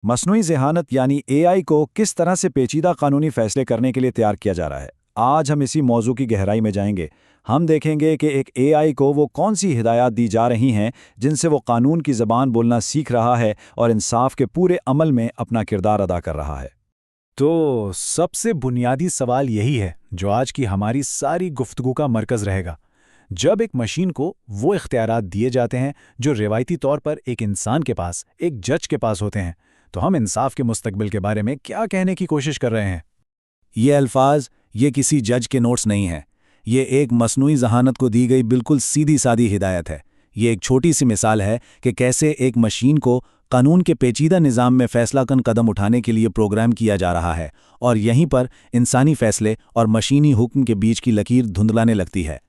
मसनूई ज़हानत यानी एआई को किस तरह से पेचीदा कानूनी फैसले करने के लिए तैयार किया जा रहा है। आज हम इसी मौजू की गहराई में जाएंगे। हम देखेंगे कि एक एआई को वो कौन सी हिदायत दी जा रही हैं जिनसे वो कानून की ज़बान बोलना सीख रहा है और इंसाफ के पूरे अमल में अपना किरदार अदा कर रहा है। तो सबसे बुनियादी सवाल यही है जो आज की हमारी सारी गुफ्तगू का मरकज़ रहेगा। जब एक मशीन को वो इख्तियारात दिए जाते हैं जो रिवायती तौर पर एक इंसान के पास, एक जज के पास होते हैं, तो हम इंसाफ के मुस्तकबिल के बारे में क्या कहने की कोशिश कर रहे हैं? ये अल्फाज ये किसी जज के नोट्स नहीं हैं। ये एक मसनूई ज़हानत को दी गई बिल्कुल सीधी सादी हिदायत है। ये एक छोटी सी मिसाल है कि कैसे एक मशीन को कानून के पेचीदा निज़ाम में फैसलाकुन कदम उठाने के लिए प्रोग्राम किया जा रहा है, और यहीं पर इंसानी फैसले और मशीनी हुक्म के बीच की लकीर धुंधलाने लगती है।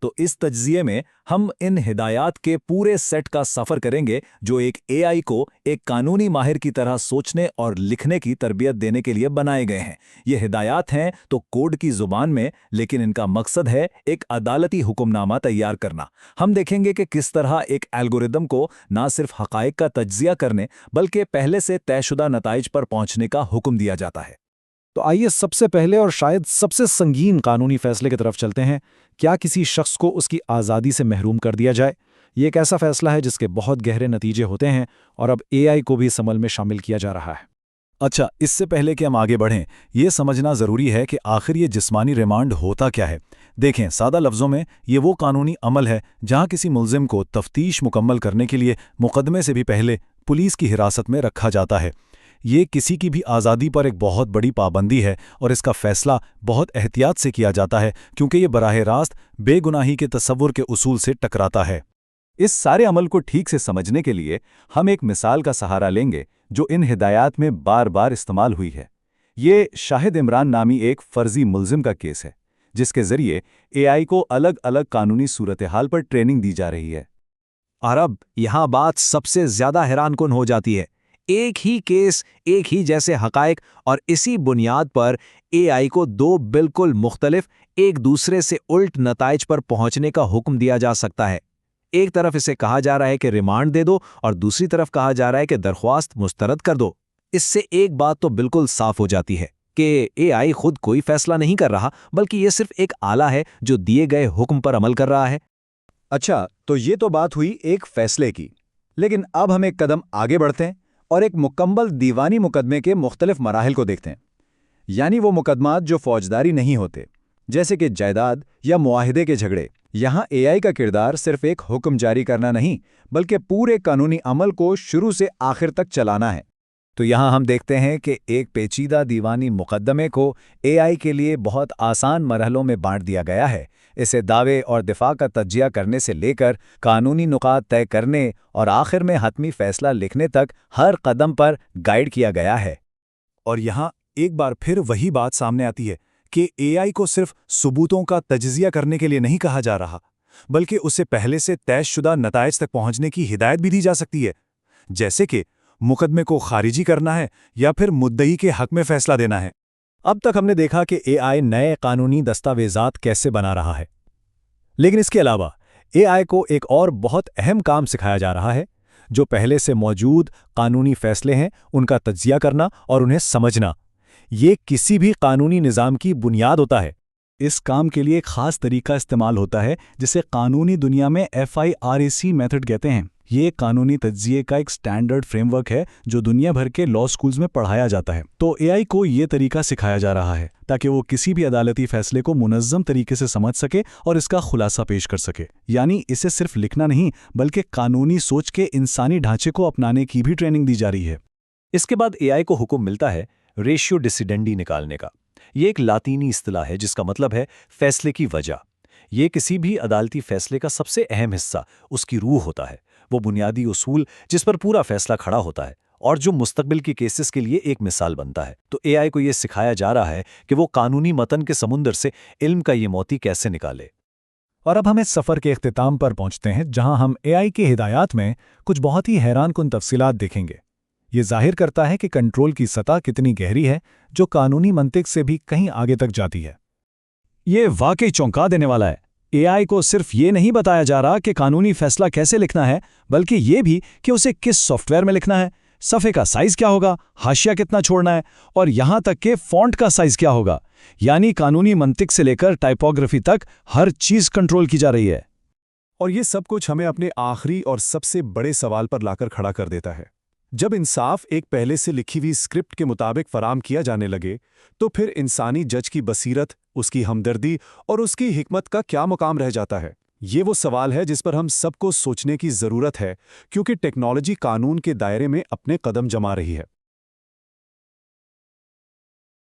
तो इस तज्ज़िये में हम इन हिदायत के पूरे सेट का सफ़र करेंगे जो एक एआई को एक कानूनी माहिर की तरह सोचने और लिखने की तरबियत देने के लिए बनाए गए हैं। ये हिदायत हैं तो कोड की ज़ुबान में, लेकिन इनका मकसद है एक अदालती हुक्मनामा तैयार करना। हम देखेंगे कि किस तरह एक एल्गोरिदम को ना सिर्फ हक़ाइक़ का तज्ज़िया करने बल्कि पहले से तयशुदा नताइज पर पहुँचने का हुक्म दिया जाता है। तो आइए सबसे पहले और शायद सबसे संगीन कानूनी फैसले की तरफ चलते हैं। क्या किसी शख्स को उसकी आज़ादी से महरूम कर दिया जाए? ये एक ऐसा फैसला है जिसके बहुत गहरे नतीजे होते हैं और अब एआई को भी इस अमल में शामिल किया जा रहा है। अच्छा, इससे पहले कि हम आगे बढ़ें, ये समझना ज़रूरी है कि आखिर ये जिस्मानी रिमांड होता क्या है। देखें, सादा लफ्ज़ों में ये वो कानूनी अमल है जहाँ किसी मुल्ज़िम को तफ्तीश मुकम्मल करने के लिए मुकदमे से भी पहले पुलिस की हिरासत में रखा जाता है। ये किसी की भी आज़ादी पर एक बहुत बड़ी पाबंदी है और इसका फ़ैसला बहुत एहतियात से किया जाता है क्योंकि ये बराह रास्त बेगुनाही के तसव्वुर के उसूल से टकराता है। इस सारे अमल को ठीक से समझने के लिए हम एक मिसाल का सहारा लेंगे जो इन हिदायत में बार बार इस्तेमाल हुई है। ये शाहिद इमरान नामी एक फ़र्ज़ी मुल्ज़िम का केस है जिसके ज़रिए एआई को अलग अलग कानूनी सूरत हाल पर ट्रेनिंग दी जा रही है। और अब यहाँ बात सबसे ज़्यादा हैरानकुन हो जाती है। एक ही केस, एक ही जैसे हक़ाइक़, और इसी बुनियाद पर एआई को दो बिल्कुल मुख्तलिफ, एक दूसरे से उल्ट नताइज पर पहुंचने का हुक्म दिया जा सकता है। एक तरफ इसे कहा जा रहा है कि रिमांड दे दो और दूसरी तरफ कहा जा रहा है कि दरख्वास्त मुस्तरद कर दो। इससे एक बात तो बिल्कुल साफ हो जाती है कि एआई खुद कोई फैसला नहीं कर रहा, बल्कि ये सिर्फ एक आला है जो दिए गए हुक्म पर अमल कर रहा है। अच्छा, तो ये तो बात हुई एक फैसले की, लेकिन अब हम एक कदम आगे बढ़ते हैं और एक मुकम्मल दीवानी मुकदमे के मुख्तलिफ मराहिल को देखते हैं। यानी वो मुकदमात जो फौजदारी नहीं होते, जैसे कि जायदाद या मुआहिदे के झगड़े। यहाँ एआई का किरदार सिर्फ एक हुक्म जारी करना नहीं, बल्कि पूरे कानूनी अमल को शुरू से आखिर तक चलाना है। तो यहाँ हम देखते हैं कि एक पेचीदा दीवानी मुकदमे को एआई के लिए बहुत आसान मरहलों में बांट दिया गया है। इसे दावे और दिफा का तज्जिया करने से लेकर कानूनी नुकात तय करने और आखिर में हतमी फैसला लिखने तक हर कदम पर गाइड किया गया है। और यहाँ एक बार फिर वही बात सामने आती है कि एआई को सिर्फ सबूतों का तज्जिया करने के लिए नहीं कहा जा रहा, बल्कि उसे पहले से तयशुदा नताइज तक पहुंचने की हिदायत भी दी जा सकती है, जैसे कि मुकदमे को खारिजी करना है या फिर मुद्दई के हक में फैसला देना है। अब तक हमने देखा कि एआई नए कानूनी दस्तावेज़ात कैसे बना रहा है, लेकिन इसके अलावा एआई को एक और बहुत अहम काम सिखाया जा रहा है, जो पहले से मौजूद कानूनी फैसले हैं उनका तज्जिया करना और उन्हें समझना। ये किसी भी कानूनी निज़ाम की बुनियाद होता है। इस काम के लिए एक ख़ास तरीका इस्तेमाल होता है जिसे कानूनी दुनिया में FIRAC मेथड कहते हैं। ये कानूनी तज्जिए का एक स्टैंडर्ड फ्रेमवर्क है जो दुनिया भर के लॉ स्कूल्स में पढ़ाया जाता है। तो एआई को ये तरीका सिखाया जा रहा है ताकि वो किसी भी अदालती फैसले को मुनज़्ज़म तरीके से समझ सके और इसका खुलासा पेश कर सके। यानी इसे सिर्फ लिखना नहीं, बल्कि कानूनी सोच के इंसानी ढांचे को अपनाने की भी ट्रेनिंग दी जा रही है। इसके बाद एआई को हुक्म मिलता है रेशियो डिसिडेंडी निकालने का। ये एक लातीनी इस्तिलाह है जिसका मतलब है फैसले की वजह। ये किसी भी अदालती फैसले का सबसे अहम हिस्सा, उसकी रूह होता है, वो बुनियादी उसूल जिस पर पूरा फैसला खड़ा होता है और जो मुस्तकबिल के केसेस के लिए एक मिसाल बनता है। तो एआई को ये सिखाया जा रहा है कि वो कानूनी मतन के समुंदर से इल्म का ये मोती कैसे निकाले। और अब हम इस सफ़र के इख्तिताम पर पहुंचते हैं जहां हम एआई की हिदायत में कुछ बहुत ही हैरानकुन तफसीलात देखेंगे। ये जाहिर करता है कि कंट्रोल की सतह कितनी गहरी है, जो कानूनी मंतिक से भी कहीं आगे तक जाती है। ये वाकई चौंका देने वाला है। एआई को सिर्फ ये नहीं बताया जा रहा कि कानूनी फैसला कैसे लिखना है, बल्कि ये भी कि उसे किस सॉफ्टवेयर में लिखना है, सफ़े का साइज़ क्या होगा, हाशिया कितना छोड़ना है, और यहाँ तक कि फ़ॉन्ट का साइज़ क्या होगा। यानी कानूनी मंतिक से लेकर टाइपोग्राफी तक हर चीज़ कंट्रोल की जा रही है। और ये सब कुछ हमें अपने आखिरी और सबसे बड़े सवाल पर लाकर खड़ा कर देता है। जब इंसाफ एक पहले से लिखी हुई स्क्रिप्ट के मुताबिक फराम किया जाने लगे, तो फिर इंसानी जज की बसीरत, उसकी हमदर्दी और उसकी हिकमत का क्या मुकाम रह जाता है? ये वो सवाल है जिस पर हम सबको सोचने की ज़रूरत है, क्योंकि टेक्नोलॉजी कानून के दायरे में अपने कदम जमा रही है।